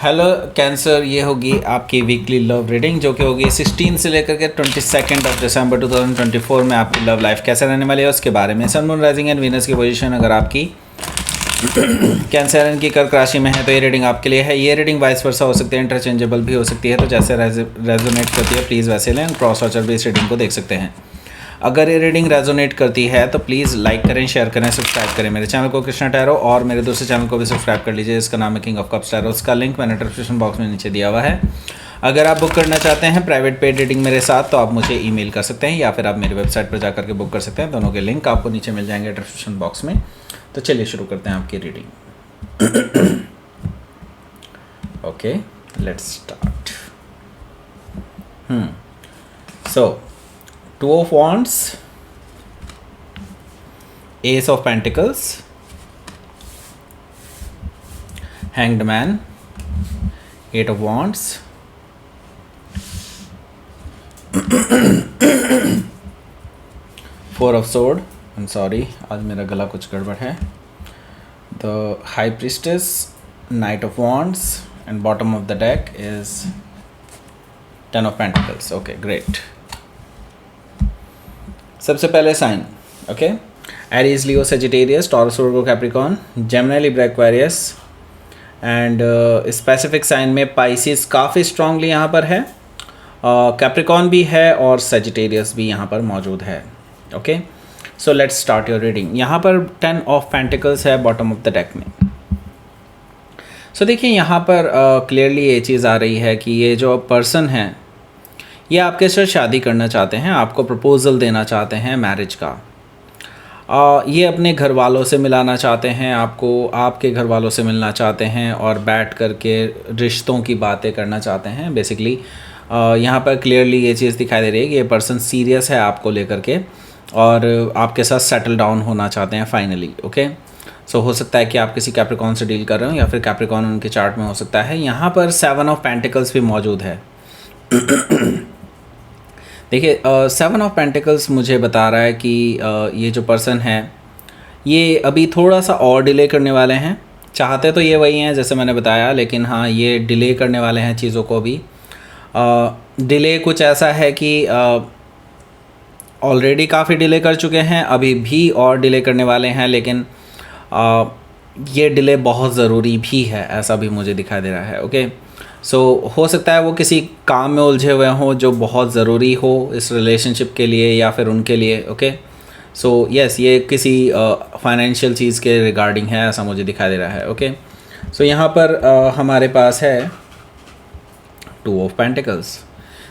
Hello cancer, ये होगी आपकी वीकली लव रीडिंग जो कि होगी 16 से लेकर के 22 ऑफ दिसंबर 2024 में आपकी लव लाइफ कैसे रहने वाली है उसके बारे में। सन, मून, राइजिंग एंड वीनस की पोजीशन अगर आपकी कैंसर की कर्क राशि में है तो ये रीडिंग आपके लिए है। ये रीडिंग वाइस वर्सा हो सकती है, इंटरचेंजेबल भी हो सकती है, तो जैसे रेजोनेट करती है प्लीज़ वैसे लें। क्रॉस वॉचर भी इस रीडिंग को देख सकते हैं। अगर ये रीडिंग रेजोनेट करती है तो प्लीज़ लाइक करें, शेयर करें, सब्सक्राइब करें मेरे चैनल को कृष्णा टैरो, और मेरे दूसरे चैनल को भी सब्सक्राइब कर लीजिए, इसका नाम है किंग ऑफ कप्स टैरो। उसका लिंक मैंने डिस्क्रिप्शन बॉक्स में नीचे दिया हुआ है। अगर आप बुक करना चाहते हैं प्राइवेट पेड रीडिंग मेरे साथ तो आप मुझे ईमेल कर सकते हैं या फिर आप मेरी वेबसाइट पर जाकर के बुक कर सकते हैं। दोनों के लिंक आपको नीचे मिल जाएंगे डिस्क्रिप्शन बॉक्स में। तो चलिए शुरू करते हैं आपकी reading. Okay, let's start. So 2 of Wands, Ace of Pentacles, Hanged Man, 8 of Wands, 4 of Sword, I'm sorry आज मेरा गला कुछ गड़बड़ है, The High Priestess, Knight of Wands, and bottom of the deck is 10 of Pentacles. Okay, great. सबसे पहले sign, okay, Aries, Leo, Sagittarius, Taurus, Virgo, Capricorn, Gemini, Libra, Aquarius and specific sign में Pisces काफ़ी strongly यहाँ पर है, Capricorn भी है और सेजिटेरियस भी यहाँ पर मौजूद है। Okay, so let's start your reading. यहाँ पर 10 ऑफ पेंटिकल्स है बॉटम ऑफ द डेक में। सो देखिए यहाँ पर क्लियरली ये चीज़ आ रही है कि ये जो पर्सन है ये आपके साथ शादी करना चाहते हैं, आपको प्रपोज़ल देना चाहते हैं मैरिज का। ये अपने घर वालों से मिलाना चाहते हैं आपको, आपके घर वालों से मिलना चाहते हैं और बैठ करके रिश्तों की बातें करना चाहते हैं। बेसिकली यहाँ पर क्लियरली ये चीज़ दिखाई दे रही है कि ये पर्सन सीरियस है आपको लेकर के और आपके साथ सेटल डाउन होना चाहते हैं फाइनली। ओके, सो हो सकता है कि आप किसी कैप्रिकॉर्न से डील कर रहे हो या फिर कैप्रिकॉर्न उनके चार्ट में हो सकता है। यहाँ पर 7 ऑफ पेंटिकल्स भी मौजूद है। देखिए 7 ऑफ पेंटिकल्स मुझे बता रहा है कि ये जो पर्सन है ये अभी थोड़ा सा और डिले करने वाले हैं। चाहते तो ये वही हैं जैसे मैंने बताया, लेकिन हाँ ये डिले करने वाले हैं चीज़ों को भी। डिले कुछ ऐसा है कि ऑलरेडी काफ़ी डिले कर चुके हैं, अभी भी और डिले करने वाले हैं, लेकिन ये डिले बहुत ज़रूरी भी है, ऐसा भी मुझे दिखाई दे रहा है। ओके, सो हो सकता है वो किसी काम में उलझे हुए हों जो बहुत ज़रूरी हो इस रिलेशनशिप के लिए या फिर उनके लिए। ओके, सो यस ये किसी फाइनेंशियल चीज़ के रिगार्डिंग है, ऐसा मुझे दिखाई दे रहा है। ओके, सो यहाँ पर हमारे पास है 2 ऑफ पेंटिकल्स।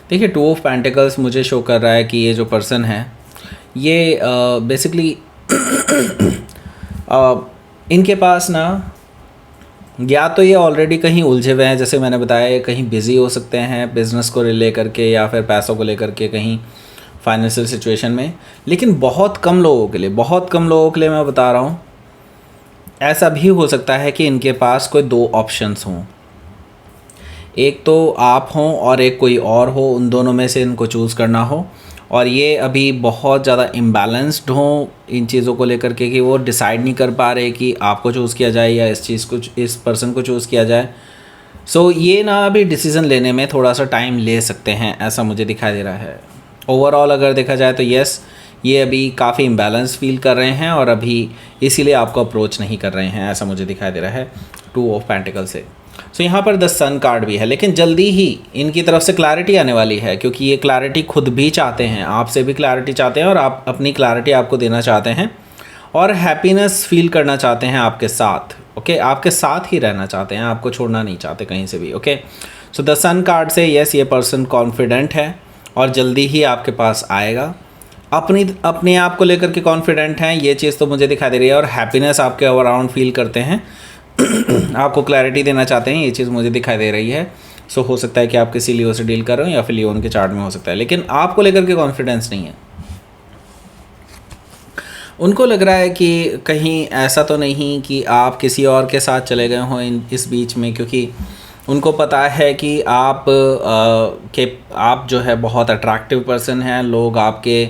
देखिए 2 ऑफ पेंटिकल्स मुझे शो कर रहा है कि ये जो पर्सन है ये बेसिकली इनके पास ना या तो ये ऑलरेडी कहीं उलझे हुए हैं, जैसे मैंने बताया ये कहीं बिज़ी हो सकते हैं बिज़नेस को लेकर के या फिर पैसों को लेकर के कहीं फाइनेंशियल सिचुएशन में, लेकिन बहुत कम लोगों के लिए मैं बता रहा हूँ ऐसा भी हो सकता है कि इनके पास कोई 2 ऑप्शंस हों, एक तो आप हों और एक कोई और हो, उन दोनों में से इनको चूज़ करना हो। और ये अभी बहुत ज़्यादा इम्बैलेंस्ड हों इन चीज़ों को लेकर के कि वो डिसाइड नहीं कर पा रहे कि आपको चूज़ किया जाए या इस पर्सन को चूज़ किया जाए। सो ये ना अभी डिसीज़न लेने में थोड़ा सा टाइम ले सकते हैं, ऐसा मुझे दिखाई दे रहा है। ओवरऑल अगर देखा जाए तो यस ये अभी काफ़ी इम्बैलेंस फील कर रहे हैं और अभी इसीलिए आपको अप्रोच नहीं कर रहे हैं, ऐसा मुझे दिखाई दे रहा है 2 ऑफ पेंटिकल से। सो यहाँ पर 10 सन कार्ड भी है, लेकिन जल्दी ही इनकी तरफ से क्लैरिटी आने वाली है क्योंकि ये क्लैरिटी खुद भी चाहते हैं, आपसे भी क्लैरिटी चाहते हैं और आप अपनी क्लैरिटी आपको देना चाहते हैं और हैप्पीनेस फील करना चाहते हैं आपके साथ। ओके, आपके साथ ही रहना चाहते हैं, आपको छोड़ना नहीं चाहते कहीं से भी। ओके, सो 10 सन कार्ड से यस ये पर्सन कॉन्फिडेंट है और जल्दी ही आपके पास आएगा। अपने आप को लेकर के कॉन्फिडेंट हैं, ये चीज़ तो मुझे दिखाई दे रही है, और हैप्पीनेस आपके अराउंड फील करते हैं आपको क्लैरिटी देना चाहते हैं, ये चीज़ मुझे दिखाई दे रही है। सो हो सकता है कि आप किसी लियो से डील कर रहे हो या फिर लियो उनके चार्ट में हो सकता है, लेकिन आपको लेकर के कॉन्फिडेंस नहीं है। उनको लग रहा है कि कहीं ऐसा तो नहीं कि आप किसी और के साथ चले गए हों इस बीच में, क्योंकि उनको पता है कि आप जो है बहुत अट्रैक्टिव पर्सन हैं, लोग आपके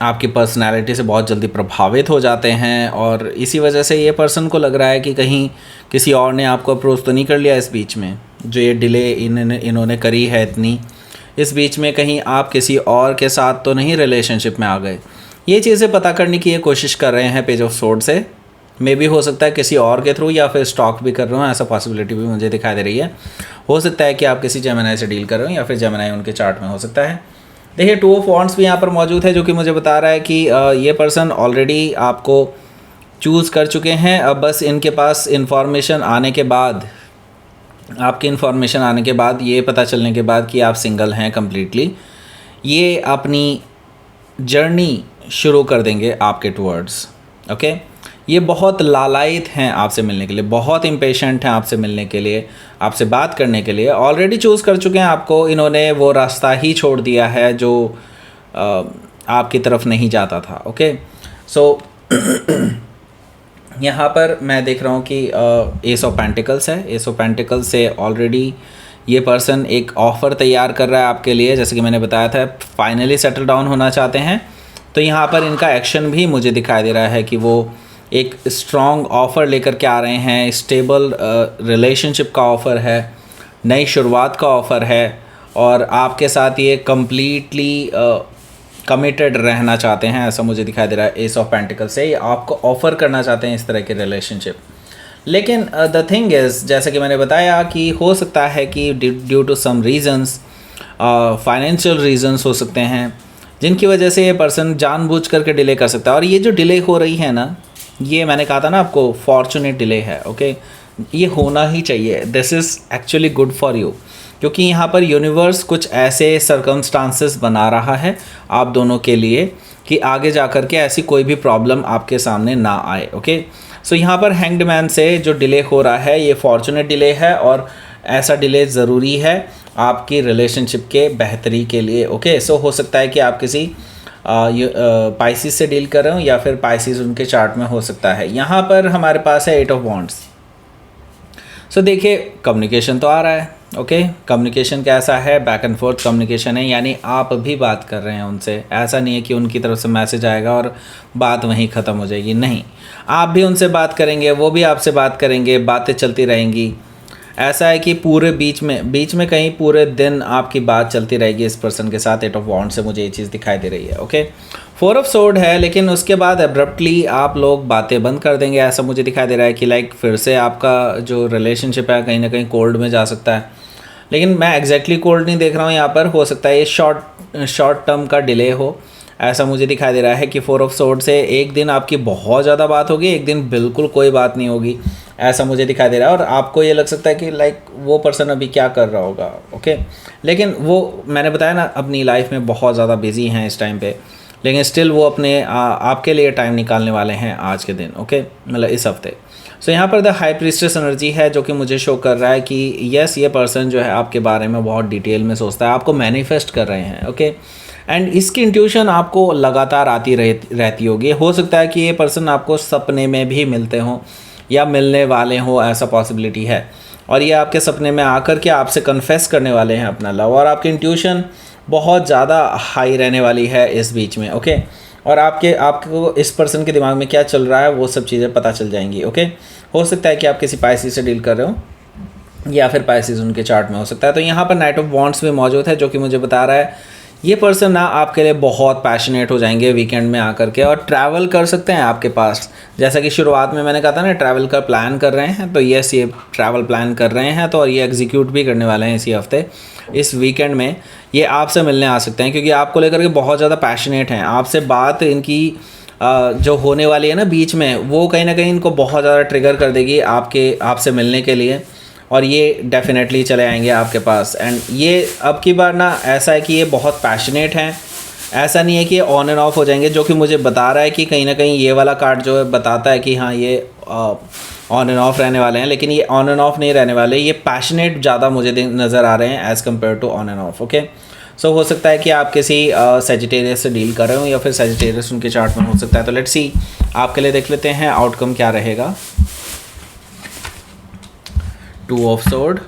आपकी पर्सनैलिटी से बहुत जल्दी प्रभावित हो जाते हैं, और इसी वजह से ये पर्सन को लग रहा है कि कहीं किसी और ने आपको अप्रोच तो नहीं कर लिया इस बीच में, जो ये डिले इन्होंने करी है इतनी, इस बीच में कहीं आप किसी और के साथ तो नहीं रिलेशनशिप में आ गए। ये चीज़ें पता करने की ये कोशिश कर रहे हैं पेज ऑफ सोर्ड से। मे भी हो सकता है किसी और के थ्रू, या फिर स्टॉक भी कर रहे हो, ऐसा पॉसिबिलिटी भी मुझे दिखाई दे रही है। हो सकता है कि आप किसी जेमिनी से डील कर रहे हो, या फिर जेमिनी उनके चार्ट में हो सकता है। देखिए 2 ऑफ वॉन्ड्स भी यहाँ पर मौजूद है, जो कि मुझे बता रहा है कि ये पर्सन ऑलरेडी आपको चूज़ कर चुके हैं। अब बस इनके पास इन्फॉर्मेशन आने के बाद, आपकी इन्फॉर्मेशन आने के बाद, ये पता चलने के बाद कि आप सिंगल हैं कम्प्लीटली, ये अपनी जर्नी शुरू कर देंगे आपके टूवर्ड्स। ओके, ये बहुत लालायित हैं आपसे मिलने के लिए, बहुत इम्पेशेंट हैं आपसे मिलने के लिए, आपसे बात करने के लिए। ऑलरेडी चूज़ कर चुके हैं आपको, इन्होंने वो रास्ता ही छोड़ दिया है जो आपकी तरफ नहीं जाता था। ओके, सो यहाँ पर मैं देख रहा हूँ कि एस ऑफ पेंटिकल्स है। एस ऑफ पेंटिकल्स से ऑलरेडी ये पर्सन एक ऑफ़र तैयार कर रहा है आपके लिए, जैसे कि मैंने बताया था, फाइनली सेटल डाउन होना चाहते हैं। तो यहाँ पर इनका एक्शन भी मुझे दिखाई दे रहा है कि वो एक स्ट्रॉन्ग ऑफ़र लेकर के आ रहे हैं, स्टेबल रिलेशनशिप का ऑफ़र है, नई शुरुआत का ऑफ़र है, और आपके साथ ये कम्प्लीटली कमिटेड रहना चाहते हैं, ऐसा मुझे दिखाई दे रहा है एस ऑफ पेंटिकल से। ये आपको ऑफ़र करना चाहते हैं इस तरह के रिलेशनशिप। लेकिन द थिंग इज़, जैसे कि मैंने बताया कि हो सकता है कि due to some reasons, financial reasons हो सकते हैं, जिनकी वजह से ये पर्सन जानबूझ करके डिले कर सकता है। और ये जो डिले हो रही है ना, ये मैंने कहा था ना आपको, फॉर्चुनेट डिले है। ओके, ये होना ही चाहिए। This is actually good for you, क्योंकि यहाँ पर यूनिवर्स कुछ ऐसे सर्कमस्टांसेस बना रहा है आप दोनों के लिए कि आगे जा कर के ऐसी कोई भी प्रॉब्लम आपके सामने ना आए। ओके, सो यहाँ पर हैंग्ड मैन से जो डिले हो रहा है, ये फॉर्चुनेट डिले है, और ऐसा डिले ज़रूरी है आपकी रिलेशनशिप के बेहतरी के लिए। ओके, सो हो सकता है कि आप किसी पाइसिस से डील कर रहे हो, या फिर पाइसिस उनके चार्ट में हो सकता है। यहाँ पर हमारे पास है 8 ऑफ वॉन्ड्स। सो देखिए, कम्युनिकेशन तो आ रहा है। ओके, कम्युनिकेशन कैसा है? बैक एंड फोर्थ कम्युनिकेशन है, यानी आप भी बात कर रहे हैं उनसे। ऐसा नहीं है कि उनकी तरफ से मैसेज आएगा और बात वहीं ख़त्म हो जाएगी, नहीं, आप भी उनसे बात करेंगे, वो भी आपसे बात करेंगे, बातें चलती रहेंगी। ऐसा है कि पूरे बीच में कहीं पूरे दिन आपकी बात चलती रहेगी इस पर्सन के साथ। 8 ऑफ वॉन्ड से मुझे ये चीज़ दिखाई दे रही है। ओके, 4 ऑफ सोर्ड है, लेकिन उसके बाद अब्रप्टली आप लोग बातें बंद कर देंगे, ऐसा मुझे दिखाई दे रहा है कि लाइक फिर से आपका जो रिलेशनशिप है कहीं ना कहीं कोल्ड में जा सकता है। लेकिन मैं एग्जैक्टली कोल्ड नहीं देख रहा हूँ यहाँ पर, हो सकता है ये शॉर्ट टर्म का डिले हो, ऐसा मुझे दिखाई दे रहा है कि 4 ऑफ सोर्ड से एक दिन आपकी बहुत ज़्यादा बात होगी, एक दिन बिल्कुल कोई बात नहीं होगी, ऐसा मुझे दिखाई दे रहा है। और आपको ये लग सकता है कि लाइक वो पर्सन अभी क्या कर रहा होगा। ओके, लेकिन वो मैंने बताया ना, अपनी लाइफ में बहुत ज़्यादा बिजी हैं इस टाइम पे, लेकिन स्टिल वो अपने आपके लिए टाइम निकालने वाले हैं आज के दिन। ओके, मतलब इस हफ्ते। सो यहाँ पर द हाई प्रीस्टेस एनर्जी है, जो कि मुझे शो कर रहा है कि यस, ये पर्सन जो है आपके बारे में बहुत डिटेल में सोचता है, आपको मैनिफेस्ट कर रहे हैं। ओके, एंड इसकी इंट्यूशन आपको लगातार आती रहती होगी। हो सकता है कि ये पर्सन आपको सपने में भी मिलते हों या मिलने वाले हों, ऐसा पॉसिबिलिटी है। और ये आपके सपने में आकर के आपसे कन्फेस करने वाले हैं अपना लव, और आपकी इंट्यूशन बहुत ज़्यादा हाई रहने वाली है इस बीच में। ओके, और आपको इस पर्सन के दिमाग में क्या चल रहा है वो सब चीज़ें पता चल जाएंगी। ओके, हो सकता है कि आप किसी पाइसिस से डील कर रहे हो, या फिर पाइसिस उनके चार्ट में हो सकता है। तो यहाँ पर नाइट ऑफ वॉन्ड्स भी मौजूद है, जो कि मुझे बता रहा है ये पर्सन ना आपके लिए बहुत पैशनेट हो जाएंगे वीकेंड में आकर के, और ट्रैवल कर सकते हैं आपके पास। जैसा कि शुरुआत में मैंने कहा था ना, ट्रैवल का प्लान कर रहे हैं, तो यस, ये ट्रैवल प्लान कर रहे हैं, तो और ये एग्जीक्यूट भी करने वाले हैं इसी हफ्ते। इस वीकेंड में ये आपसे मिलने आ सकते हैं, क्योंकि आपको लेकर के बहुत ज़्यादा पैशनेट हैं। आपसे बात इनकी जो होने वाली है ना बीच में, वो कहीं ना कहीं इनको बहुत ज़्यादा ट्रिगर कर देगी आपसे मिलने के लिए, और ये डेफिनेटली चले आएंगे आपके पास। एंड ये अब की बार ना ऐसा है कि ये बहुत पैशनेट हैं, ऐसा नहीं है कि ये ऑन एंड ऑफ हो जाएंगे, जो कि मुझे बता रहा है कि कहीं ना कहीं ये वाला कार्ड जो है बताता है कि हाँ, ये ऑन एंड ऑफ रहने वाले हैं, लेकिन ये ऑन एंड ऑफ नहीं रहने वाले, ये पैशनेट ज़्यादा मुझे नज़र आ रहे हैं as compare to on and off. Okay, so हो सकता है कि आप किसी सेजिटेरियस से डील कर रहे हो, या फिर सेजिटेरियस उनके चार्ट में हो सकता है। तो लेट्स सी, आपके लिए देख लेते हैं आउटकम क्या रहेगा। 2 ऑफ सोर्ड,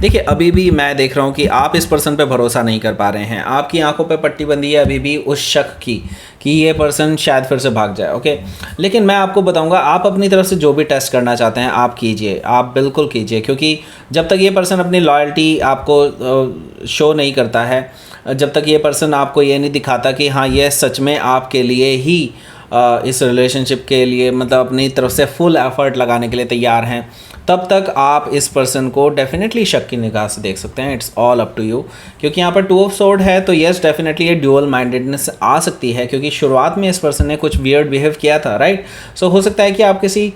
देखिए अभी भी मैं देख रहा हूँ कि आप इस पर्सन पे भरोसा नहीं कर पा रहे हैं, आपकी आंखों पे पट्टी बंधी है अभी भी उस शक की कि ये पर्सन शायद फिर से भाग जाए। ओके, लेकिन मैं आपको बताऊंगा आप अपनी तरफ से जो भी टेस्ट करना चाहते हैं आप कीजिए, आप बिल्कुल कीजिए, क्योंकि जब तक ये पर्सन अपनी लॉयल्टी आपको शो नहीं करता है, जब तक ये पर्सन आपको ये नहीं दिखाता कि हाँ ये सच में आपके लिए ही इस रिलेशनशिप के लिए मतलब अपनी तरफ से फुल एफर्ट लगाने के लिए तैयार हैं, तब तक आप इस पर्सन को डेफिनेटली शक की निगाह से देख सकते हैं। It's all up to you, क्योंकि यहाँ पर 2 ऑफ सोर्ड है तो येस डेफिनेटली ये ड्यूअल माइंडेडनेस आ सकती है, क्योंकि शुरुआत में इस पर्सन ने कुछ वियर्ड बिहेव किया था, राइट। सो हो सकता है कि आप किसी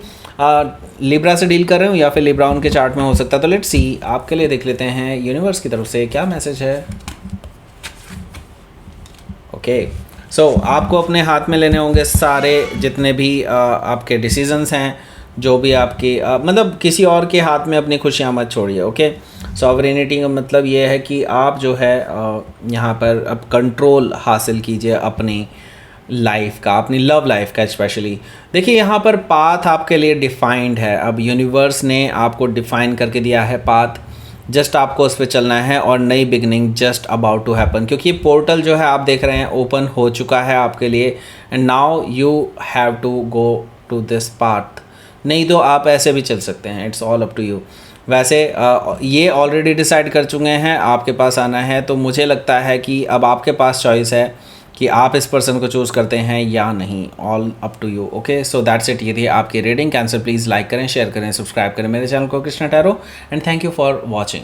लिब्रा से डील कर रहे हो या फिर लिब्रा उनके चार्ट में हो सकता है। तो लेट्स सी आपके लिए देख लेते हैं यूनिवर्स की तरफ से क्या मैसेज है। ओके, सो आपको अपने हाथ में लेने होंगे सारे जितने भी आपके डिसीजंस हैं, जो भी आपकी मतलब किसी और के हाथ में अपनी खुशियाँ मत छोड़िए। ओके, सॉवरेनिटी का मतलब ये है कि आप जो है यहाँ पर अब कंट्रोल हासिल कीजिए अपनी लाइफ का, अपनी लव लाइफ का स्पेशली। देखिए यहाँ पर पाथ आपके लिए डिफाइंड है, अब यूनिवर्स ने आपको डिफाइन करके दिया है पाथ, जस्ट आपको उस पर चलना है और नई beginning just about to happen, क्योंकि पोर्टल जो है आप देख रहे हैं ओपन हो चुका है आपके लिए, and now you have to go to this path. नहीं तो आप ऐसे भी चल सकते हैं, it's all up to you. वैसे ये ऑलरेडी डिसाइड कर चुके हैं आपके पास आना है, तो मुझे लगता है कि अब आपके पास चॉइस है कि आप इस पर्सन को चूज़ करते हैं या नहीं। All up to you. Okay, so that's it. ये थी आपकी रीडिंग। कैंसर प्लीज़ लाइक करें, शेयर करें, सब्सक्राइब करें मेरे चैनल को Krishna tarot, and thank you for watching.